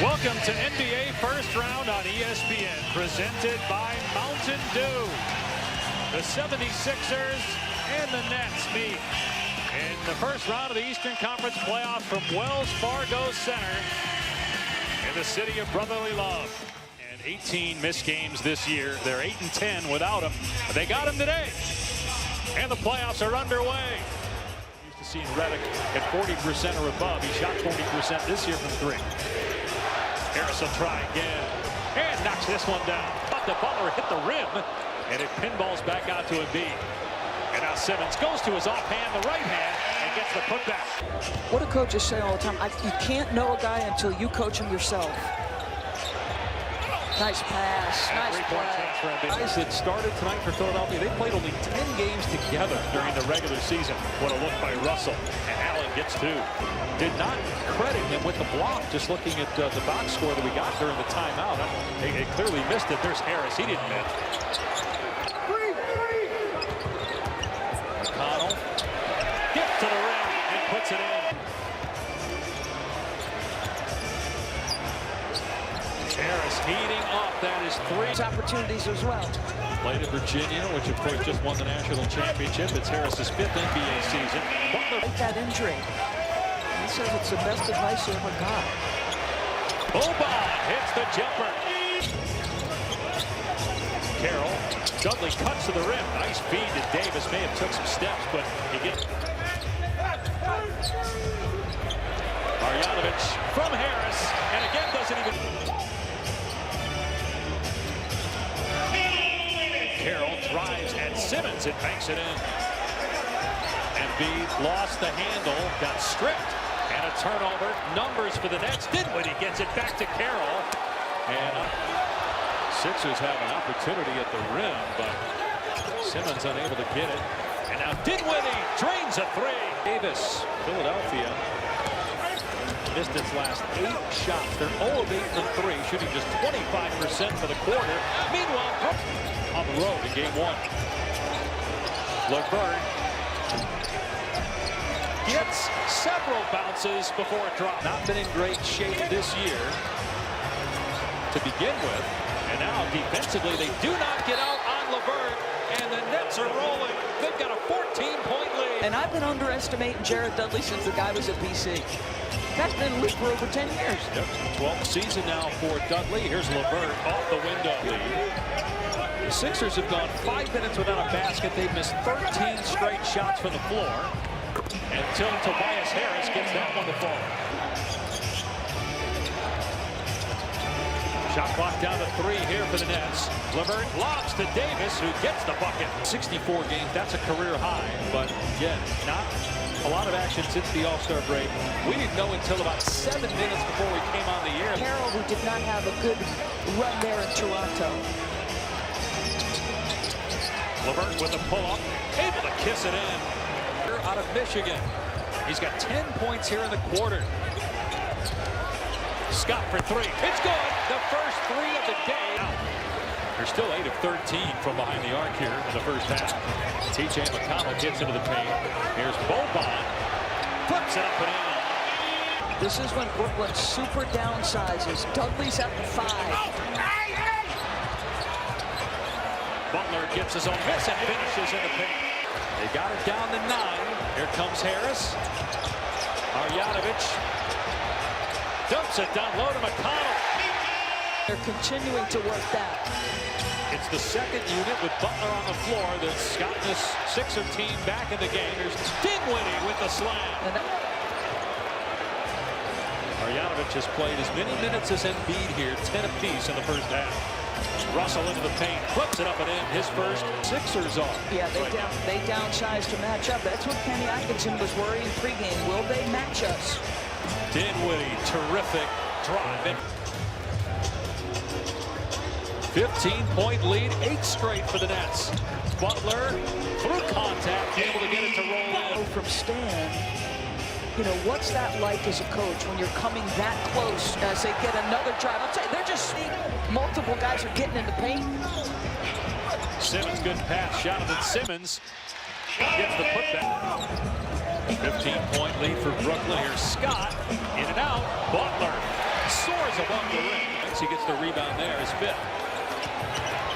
Welcome to NBA First Round on ESPN, presented by Mountain Dew. The 76ers and the Nets meet in the first round of the Eastern Conference playoffs from Wells Fargo Center in the city of brotherly love. And 18 missed games this year. They're 8-10 without him. They got him today. And the playoffs are underway. Used to seeing Redick at 40% or above. He shot 40% this year from three. Harris will try again and knocks this one down. But the Butler hit the rim and it pinballs back out to Embiid. And now Simmons goes to his offhand, the right hand, and gets the putback. What do coaches say all the time? You can't know a guy until you coach him yourself. Nice pass. Nice play. Guys that started tonight for Philadelphia, they played only 10 games together during the regular season. What a look by Russell. And Allen gets two. Did not credit him with the block, just looking at the box score that we got during the timeout. They clearly missed it. There's Harris. He didn't miss. McConnell gets to the rim and puts it in. Harris heating up. That is three Opportunities as well. Played at Virginia, which of course just won the national championship. It's Harris's 5th NBA season. Butler. That injury. He says it's the best advice he ever got. Boban hits the jumper. Carroll. Dudley cuts to the rim. Nice feed to Davis. May have took some steps, but he gets. Marjanovic from Harris, and again doesn't even. Carroll drives at Simmons and banks it in. Embiid lost the handle, got stripped, and a turnover. Numbers for the Nets. Dinwiddie gets it back to Carroll, and Sixers have an opportunity at the rim, but Simmons unable to get it. And now Dinwiddie drains a three. Davis, Philadelphia, missed its last 8 shots. They're 0 of 8 from 3, shooting just 25% for the quarter. Meanwhile, Brooklyn on the road in game 1. LeVert gets several bounces before it drops. Not been in great shape this year to begin with. And now defensively, they do not get out on LeVert, and the Nets are rolling. They've got a 14-point lead. And I've been underestimating Jared Dudley since the guy was at BC. That's been in the league for over 10 years. Yep, 12th season now for Dudley. Here's LeVert off the window lead. The Sixers have gone 5 minutes without a basket. They've missed 13 straight shots from the floor until Tobias Harris gets that one to fall. Shot clock down to 3 here for the Nets. LeVert lobs to Davis, who gets the bucket. 64 games, that's a career high. But again, not a lot of action since the All-Star break. We didn't know until about 7 minutes before we came on the air. Carroll, who did not have a good run there in Toronto. LeVert with a pull-up, able to kiss it in. Out of Michigan. He's got 10 points here in the quarter. Scott for 3. It's good. The first 3 of the day. They're still 8 of 13 from behind the arc here in the first half. T.J. McConnell gets into the paint. Here's Boban. Flips it up and in. This is when Brooklyn super downsizes. Dudley's at the 5. Butler gets his own miss and finishes in the paint. They got it down to 9. Here comes Harris. Marjanovic dumps it down low to McConnell. They're continuing to work that. It's the second unit with Butler on the floor that's gotten this Sixer team back in the game. There's Dinwiddie with the slam. Marjanovic has played as many minutes as Embiid here, 10 apiece in the first half. Russell into the paint, flips it up and in. His first. Sixers off. Yeah, they downsized to match up. That's what Kenny Atkinson was worrying pregame. Will they match us? Dinwiddie, terrific drive. 15-point lead, 8 straight for the Nets. Butler, through contact, able to get it to roll in. From Stan, you know, what's that like as a coach when you're coming that close as they get another drive? I'll tell you, they're just multiple guys are getting in the paint. Simmons, good pass, shot it at Simmons. Gets the putback. 15-point lead for Brooklyn. Here's Scott, in and out. Butler soars scores above the rim. He gets the rebound there, his fifth.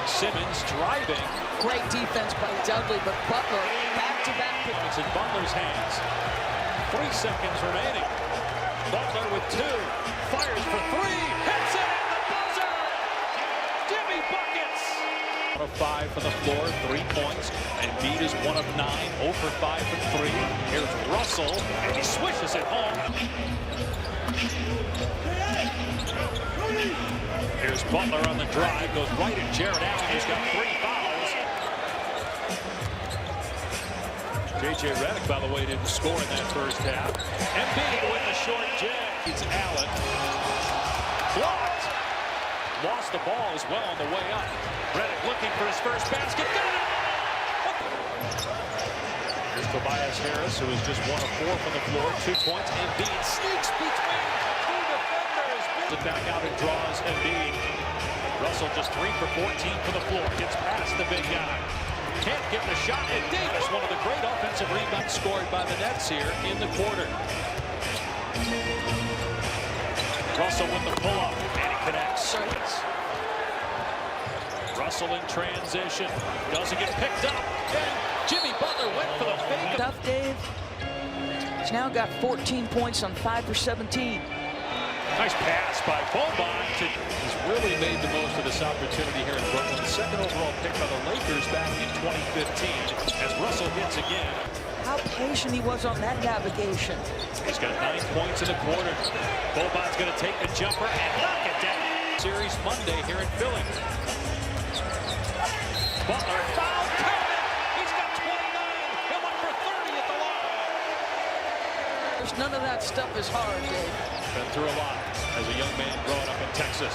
Simmons driving. Great defense by Dudley, but Butler back-to-back. It's in Butler's hands. 3 seconds remaining. Butler with 2. Fires for 3. Hits it at the buzzer. Jimmy buckets. 1 of 5 from the floor, 3 points. Embiid is 1 of 9, 0 for 5 from 3. Here's Russell, and he swishes it home. Here's Butler on the drive, goes right at Jared Allen, who's got 3 fouls. J.J. Redick, by the way, didn't score in that first half. Embiid with the short jab. It's Allen. Blocked. Lost the ball as well on the way up. Redick looking for his first basket. Got it! Here's Tobias Harris, who is just 1 of 4 from the floor. 2 points. Embiid sneaks between 2 defenders. It back out and draws Embiid. Russell just 3 for 14 for the floor. Gets past the big guy. Can't get the shot. And Davis, one of the great offensive rebounds scored by the Nets here in the quarter. Russell with the pull-up, and he connects. Russell in transition. Doesn't get picked up. And Jimmy Butler went for the fake. Tough, Dave. He's now got 14 points on 5 for 17. Nice pass by Boban. He's really made the most of this opportunity here in Brooklyn. The 2nd overall pick by the Lakers back in 2015 as Russell hits again. How patient he was on that navigation. He's got 9 points in the quarter. Boban's going to take the jumper and knock it down. Series Monday here in Philly. Butler foul. Count it. He's got 29. He'll look for 30 at the line. There's none of that stuff is hard, Dave. Been through a lot as a young man growing up in Texas.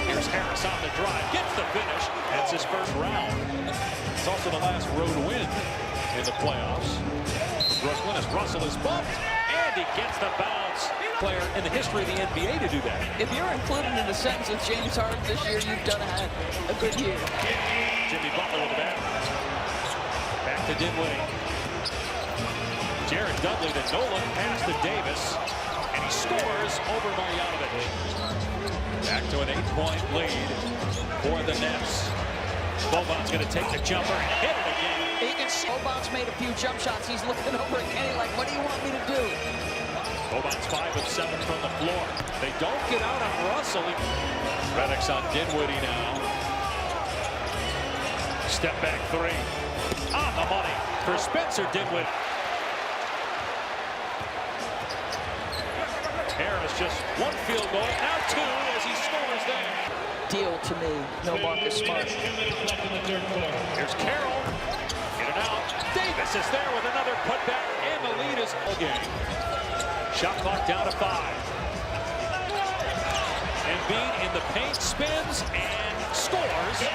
Here's Harris on the drive, gets the finish. That's his first round. It's also the last road win in the playoffs. Brooklyn as Russell is bumped, and he gets the bounce. Player in the history of the NBA to do that. If you're included in the sentence with James Harden this year, you've done a good year. Jimmy Butler with the bat. Back to Dinwiddie. Jared Dudley to Nolan, pass to Davis. And he scores over Marjanovic. Back to an 8-point lead for the Nets. Boban's going to take the jumper and hit it again. You can see Boban's made a few jump shots. He's looking over at Kenny like, what do you want me to do? Boban's 5 of 7 from the floor. They don't get out on Russell. Redick's on Dinwiddie now. Step back 3. On the money for Spencer Dinwiddie. Harris just 1 field goal, now 2 as he scores there. Deal to me, no Marcus Smart. Here's Carroll, in and out. Davis is there with another putback, and the lead is again. Shot clock down to 5. Embiid in the paint, spins and scores.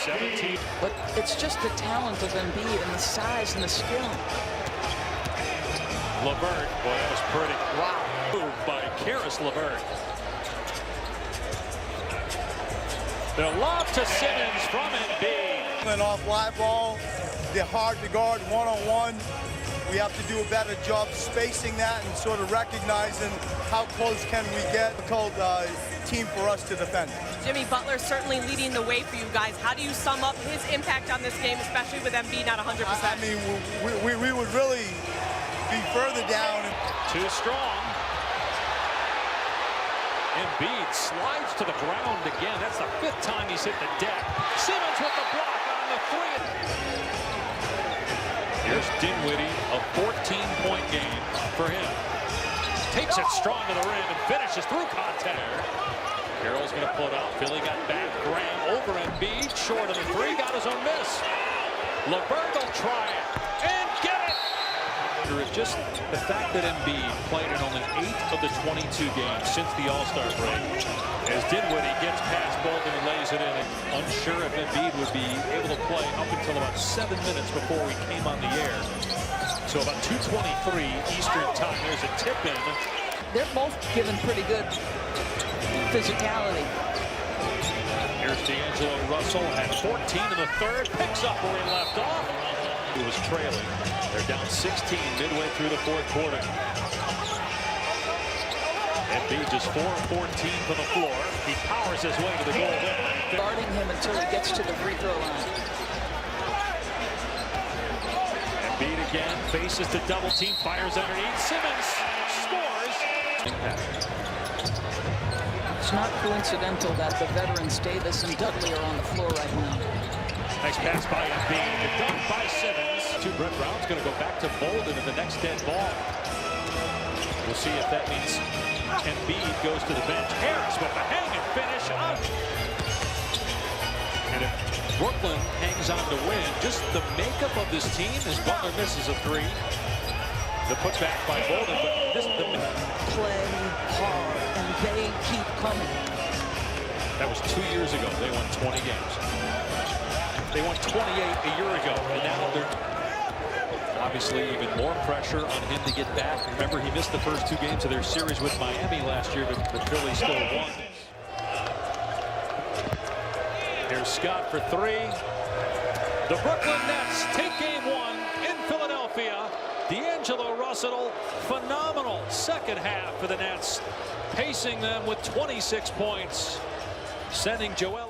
17. But it's just the talent of Embiid and the size and the skill. LeVert, boy, that was pretty. Wow. Moved by Caris LeVert. The lob to Simmons from Embiid. And off live ball, they're hard to guard one-on-one. We have to do a better job spacing that and sort of recognizing how close can we get. Difficult team for us to defend. Jimmy Butler certainly leading the way for you guys. How do you sum up his impact on this game, especially with Embiid not 100%? I mean, we would really be further down. Too strong. Embiid slides to the ground again. That's the 5th time he's hit the deck. Simmons with the block on the 3. Here's Dinwiddie, a 14-point game for him. Takes it strong to the rim and finishes through contact. Carroll's going to pull it out. Philly got back. Graham over Embiid. Short of the 3. Got his own miss. LeVert will try it and get it. Just the fact that Embiid played in only 8 of the 22 games since the All-Star break. As Dinwiddie gets past Bolden and lays it in, and unsure if Embiid would be able to play up until about 7 minutes before we came on the air. So about 2:23 Eastern time. There's a tip in. They're both given pretty good physicality. Here's D'Angelo Russell at 14 in the 3rd. Picks up where he left off. He was trailing. They're down 16 midway through the 4th quarter. Embiid just 4 of 14 from the floor. He powers his way to the goal there. Guarding him until he gets to the free throw line. Embiid again faces the double team, fires underneath. Simmons scores. It's not coincidental that the veterans Davis and Dudley are on the floor right now. Nice pass by Embiid. The dunk by Simmons. Brett Brown's going to go back to Bolden in the next dead ball. We'll see if that means Embiid goes to the bench. Harris with the hang and finish out. And if Brooklyn hangs on to win, just the makeup of this team as Butler misses a three. The putback by Bolden, but this Play hard, and they keep coming. That was 2 years ago. They won 20 games. They won 28 a year ago, and now they're obviously even more pressure on him to get back. Remember, he missed the first 2 games of their series with Miami last year, but the Phillies still won. Here's Scott for 3. The Brooklyn Nets take game 1 in Philadelphia. D'Angelo Russell, phenomenal second half for the Nets, pacing them with 26 points, sending Joel